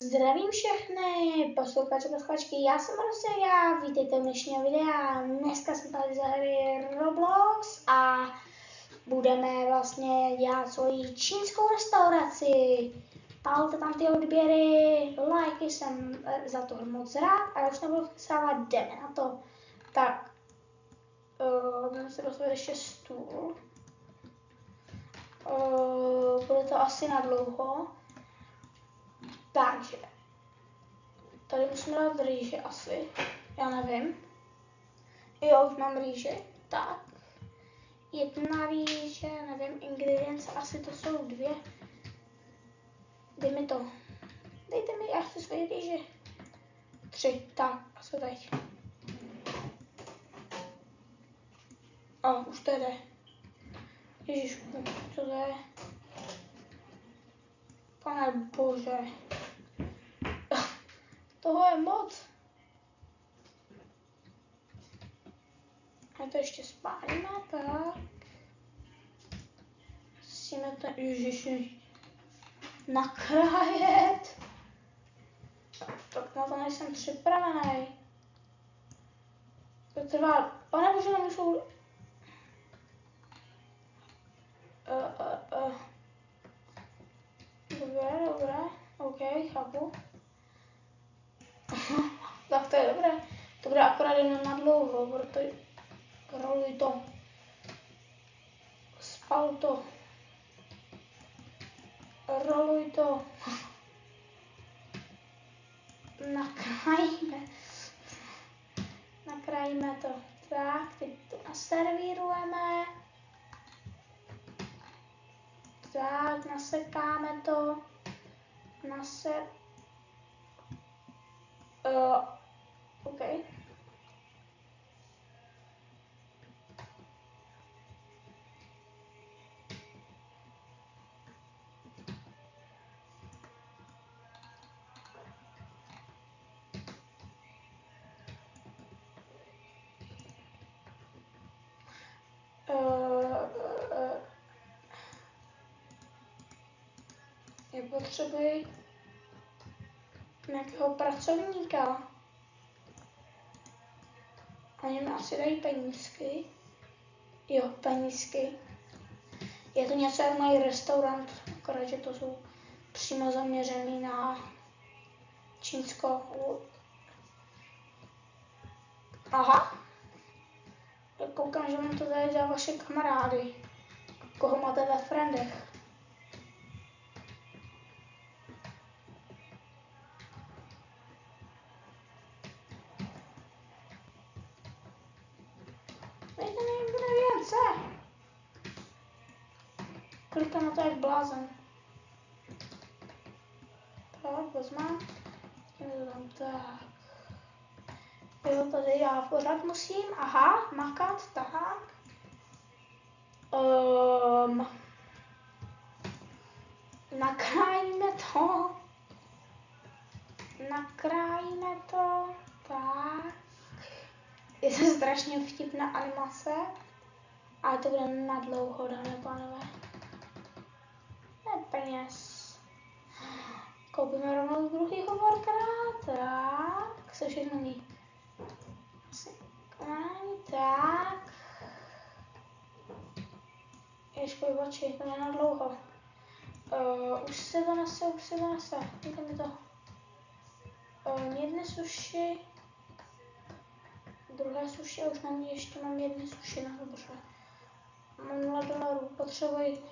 Zdravím všechny posluchače, posluchačky, já jsem Rosia, vítejte u dnešního videa. Dneska jsme tady zahráli Roblox a budeme vlastně dělat svoji čínskou restauraci. Palte tam ty odběry, lajky, jsem za to moc rád a už nebudu vsávat, jdeme na to. Tak, budeme si rozhodnout ještě stůl. Bude to asi na dlouho. Takže, tady musím dát rýže asi, já nevím. Jo, už mám rýže, tak. Jedna rýže, nevím, ingredience, asi to jsou 2. Dej mi to. Dejte mi, já chci svoje rýže. 3, tak, asi teď. Už to jde. Ježišku, co to je? Pane bože. Toho je moc. A to ještě spálíme, tak. Musíme to, ježiši, nakrájet. Tak na to nejsem připravený. To trvá, pane bože, nemůžu. Dobré, ok, chápu. Tak to je dobré. To bude akorát jenom na dlouho, protože roluj to. Spal to. Roluj to. Nakrájíme to. Tak, teď to naservírujeme. Tak, nasekáme to. OK. Já potřebuji nějakého pracovníka. Oni mi asi dají penízky. Jo, penízky. Je to něco jak mají restaurant, akorát, že to jsou přímo zaměřený na Čínsko. Aha. Koukám, že mi to tady za vaše kamarády. Koho máte ve friendech? Dejte mi ingredience. Klikám na to jak blázen. Tak, vezmám. Tak. Jo, tady já pořád musím, aha, makat, tak. Nakrájíme to, tak. Je to strašně vtipná animace, ale to bude na dlouho, dámy a pánové. Ne peněz. Koupíme rovnou z druhýho workera, tak. Se všechno ní. Tak. Ještě oči, to je na dlouho. Už se to nese. Dejte mi to. Jedny suši. Druhé suši, už mám ještě jedny suši na dobře. Mám $0. Potřebuji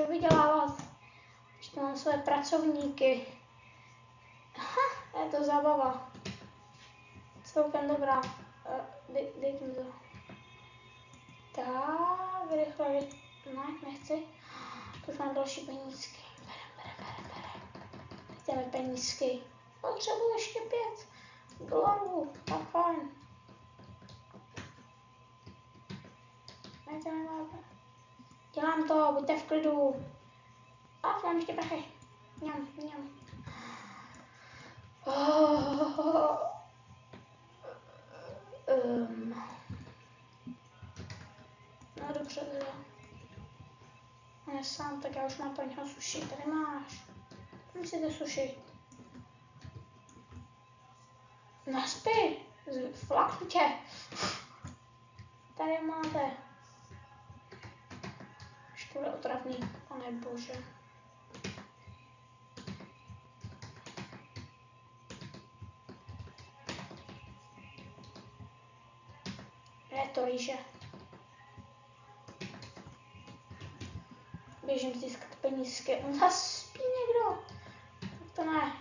vydělávat. Ještě mám své pracovníky. Aha, je to zábava. Celkem dobrá. Dejte mi to. Tak, rychle. Ne, nechci. To už mám další penízky. Berem. Dejte mi penízky. Potřebuji ještě $5. Tak fajn. Dejte mi máte. Dělám to, buďte v klidu. A mám ještě prachy. Mňam. No dobře teda. On je sám, tak já už mám pro něho suši. Tady máš. Myslíte suši. Naspí, flaknu tě. Tady máte. Ještě to bude otravný, pane bože. Je to rýže. Běžím získat penízky. On zaspí někdo. Tak to ne.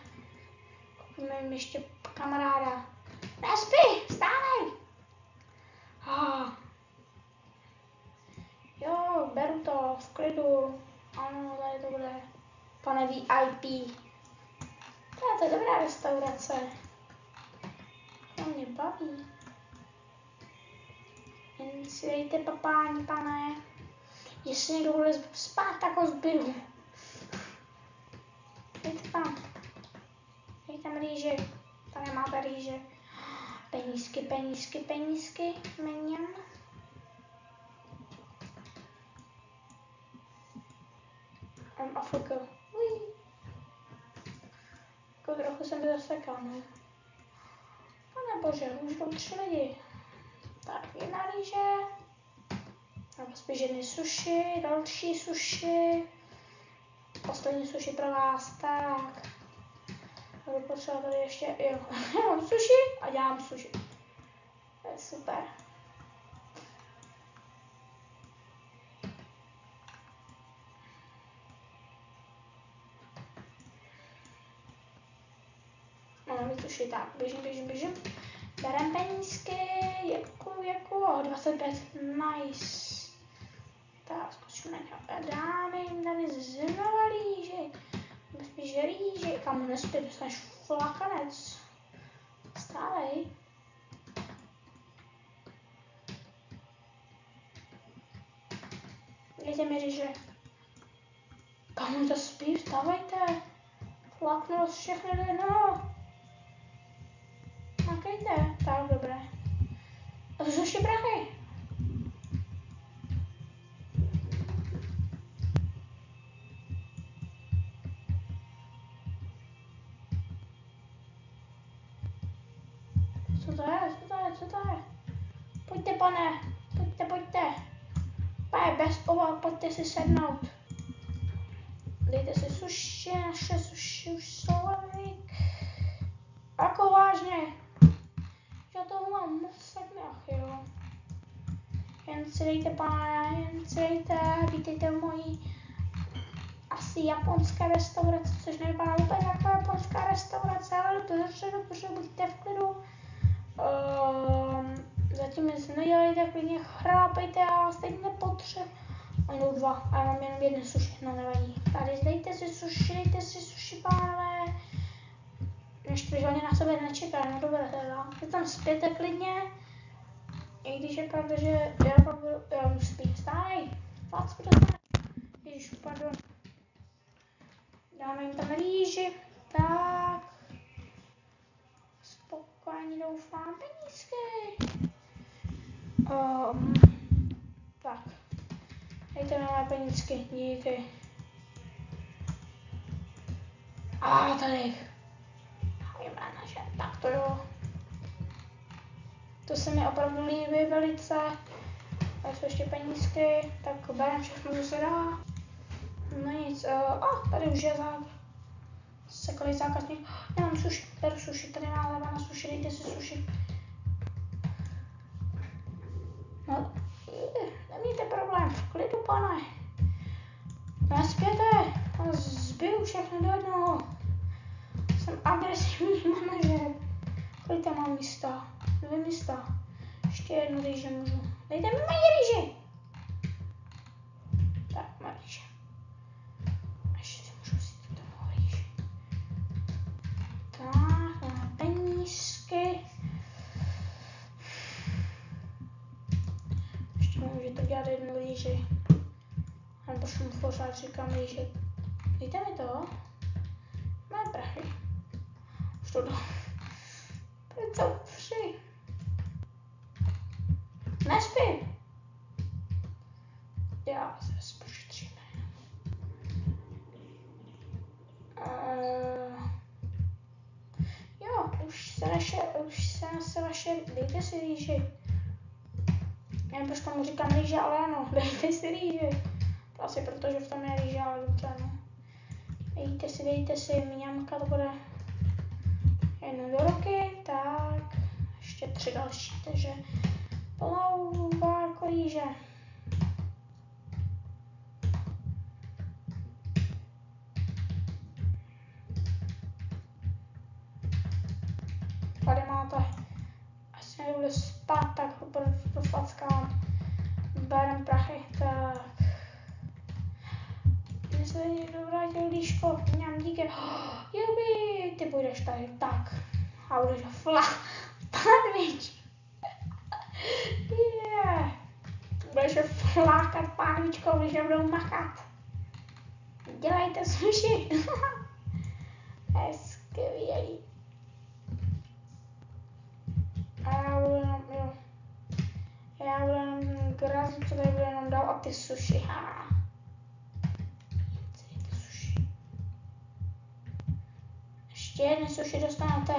Koupíme jim ještě kamaráda. Nespí, vstávej. Jo, beru to v klidu. Ano, tady to bude. Pane VIP. To je dobrá restaurace. To mě baví. Jen si dejte papáni, pane. Jestli někdo bude spát, tak ho zbydu. Dejte tam. Dejte tam rýži. Tady máte rýže. Penízky, penízky, penízky. Měním. Afrika. Jako trochu jsem to zasekal, no. Pane bože, už jdou 3 lidi. Tak, jedna rýže. A spíš jedny suši, další suši. Poslední suši pro vás, tak. Budu potřebovat tady ještě, jo, já mám suši a dělám suši. To je super. Mám suši, tak, běžím. Berem penízky, jako, 25, nice. Tak, skočíme na dáme jim tady znova rýži. Spíš rýži, kam nespí, dostaneš flakanec. Stávej. Dejte mi rýže. Kam to spí, vstávejte. Flaknu všechny do jednoho. Makejte, tak dobré. A to jsou ještě prachy. Co to je? Pojďte, pane, pojďte. Pane, bez obav, pojďte si sednout. Dejte si suši, naše suši už jsou velik. Jako vážně. Já toho mám moc sedmi, ach jo. Jen si dejte, pane, vítejte v mojí asi japonské restaurace, což nevypadá úplně jako japonská restaurace, ale dobře, buďte v klidu. Zatím nic nedělejte, klidně chrápejte a stejně nepotřebuji. Oni jdou 2 a já mám jenom 1 suši, no nevadí. Tady dejte si suši, pánové. Ještě když oni na sebe nečekají, no dobré teda. Vy tam spěte klidně. I když je pravda, že já už spím, vstáj. Placku dostane. Ježiš, pardon. Dáme jim tam rýži. Tak. Spokojně doufám, penízky. Tak. Dejte mi mé penízky, díky. Tady. Jména, že? Tak to jo. To se mi opravdu líbí velice. A jsou ještě penízky, tak bereme všechno, co se dá. No nic, tady už je seklý zákazník. Nemám suši, beru suši, tady má leva na suši, dejte si suši. No, nemějte problém, v klidu, pane. Nespěte, zbiju všechno do jednoho. Jsem agresivní manažer. Kolik tam mám místa? 2 místa. Ještě jednu rýži můžu. Dejte mi moji rýži. Tak, má rýže. Ještě si můžu vzít tu moji rýži. Tak, máme penízky. Ještě můžete dělat jednu rýži. A pošlu mu pořád říkám rýži. Dejte mi to. Mé prachy. Už to dám. Proč jsou 3? Nespí. Já se spočítříme. Jo, už se nese vaše, dejte si rýži. Nevím, proč tomu říkám rýže, ale ano, dejte si rýži. To asi proto, že v tom je rýže, ale dobře, no. Dejte si, mňamka to bude jednu do ruky, tak, ještě 3 další, takže plnou várku rýže. Tady máte, asi nebudu spát, tak ho profackám. Berem prachy, tak. Mně se někdo vrátil líško, mňam, díky. Jubi, ty budeš tady, tak. A budeš pánvič. Yeah. Budeš flákat pánvičkou, když nebudou makat. Dělejte suši. Je skvělý. A já budu jenom, jo. Já budu jenom grazu, co tady budu jenom dál a ty suši, ha. Ty suši. Ještě jedny suši dostanete.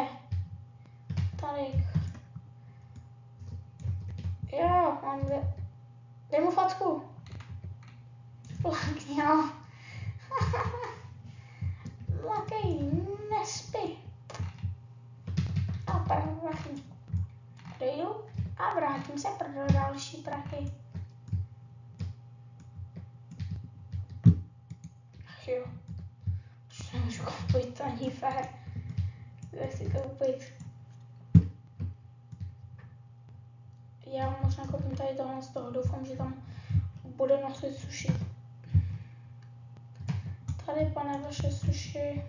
Tady. Jo, mám dej mu facku. Plakni, jo. Plakej, nespí. A prachy. Odejdu a vrátím se pro další prachy. Ach jo. Už nemůžu koupit ani fér. Jak si koupit. Já moc nekoupím tady tohle z toho. Doufám, že tam bude nosit suši. Tady, pane, vaše suši.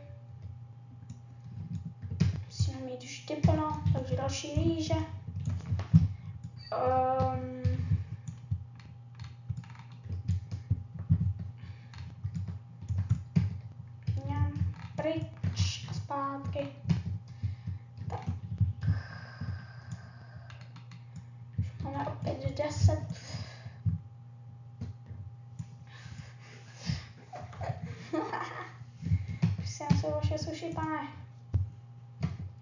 Musíme mít vždy plno, takže další rýže. Pryč a zpátky. Tak. Už máme opět 10. Už jsem se vaše suši, pane.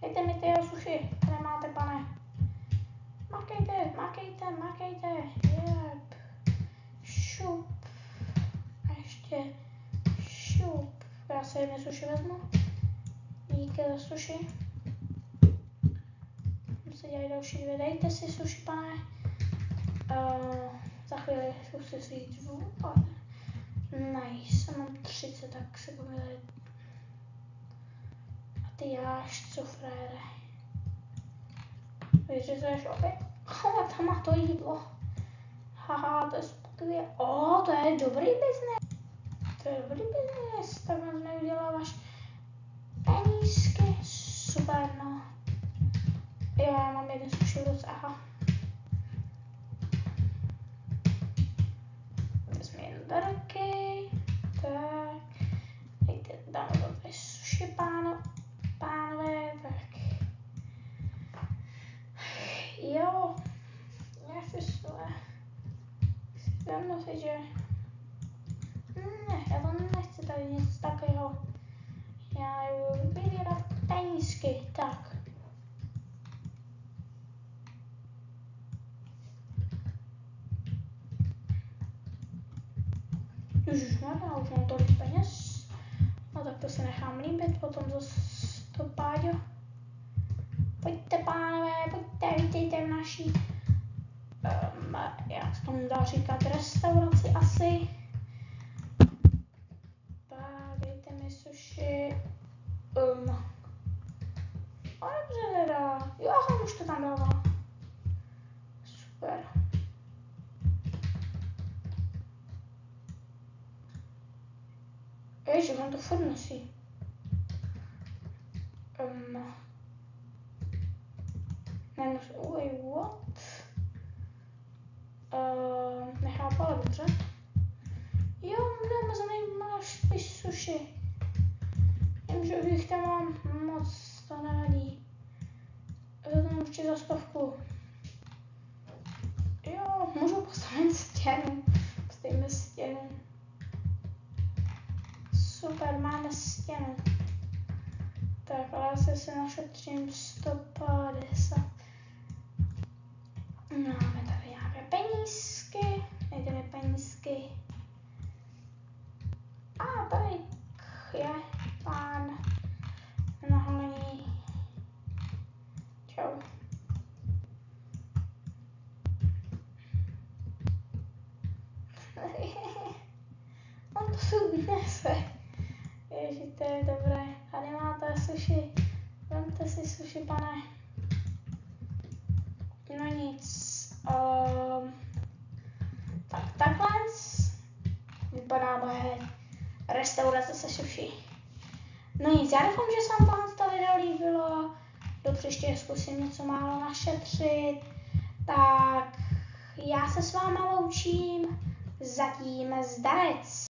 Dejte mi ty jeho suši, které máte, pane. Makejte, makejte, makejte. Jep. Šup. A ještě šup. Já se jedné suši vezmu. Díky za suši. Se dělají další 2. Dejte si suši, pane. Za chvíli zkusím si jít zvůle. Nice, mám 30, tak se povědět. A ty jáš, co frére. Víš, že jsi opět? Ale tam má to jídlo. Haha, to je skvělé. To je dobrý biznes. To je dobrý biznes. Tak moc neuděláváš penízky. Super, no. Jo, já mám jeden suši v ruce, aha. Vezmi jen do ruky. Tak. Dejte, dáme do té suši, pánové, tak. Jo. Já si Vem nosit, že... Ne, já to nechci tady nic takového. Já jdu vybírat penízky, tak. Ježišmarja, už mám tolik peněz. No tak to si nechám líbit, potom zase to Páďo. Pojďte, pánové, pojďte, vítejte v naší, jak se tomu dá říkat, restauraci asi. Tak, dejte mi suši. A dobře teda, jo, už to tam dává. Super. Ježiš, on to furt nosí. Wait, what? Nechápu, ale dobře. Jo, máš spíš suši. Vím, že jich tam mám moc, to nevadí. To tam určitě za 100. Jo, můžu postavit stěnu. Postavíme stěnu. Super, máme stěnu. Tak, ale já si zase si našetřím 150. Máme tady nějaké penízky, dejte mi penízky. A tady je pán naholený. Čau. On to si unese. Ježi, to je dobré. Tady máte sushi. Vemte si sushi, pane. No nic. Tak takhle vypadá moje restaurace se sushi. No nic, já doufám, že se vám to video líbilo. Do příště zkusím něco málo našetřit. Tak já se s váma loučím. Zatím zdarec.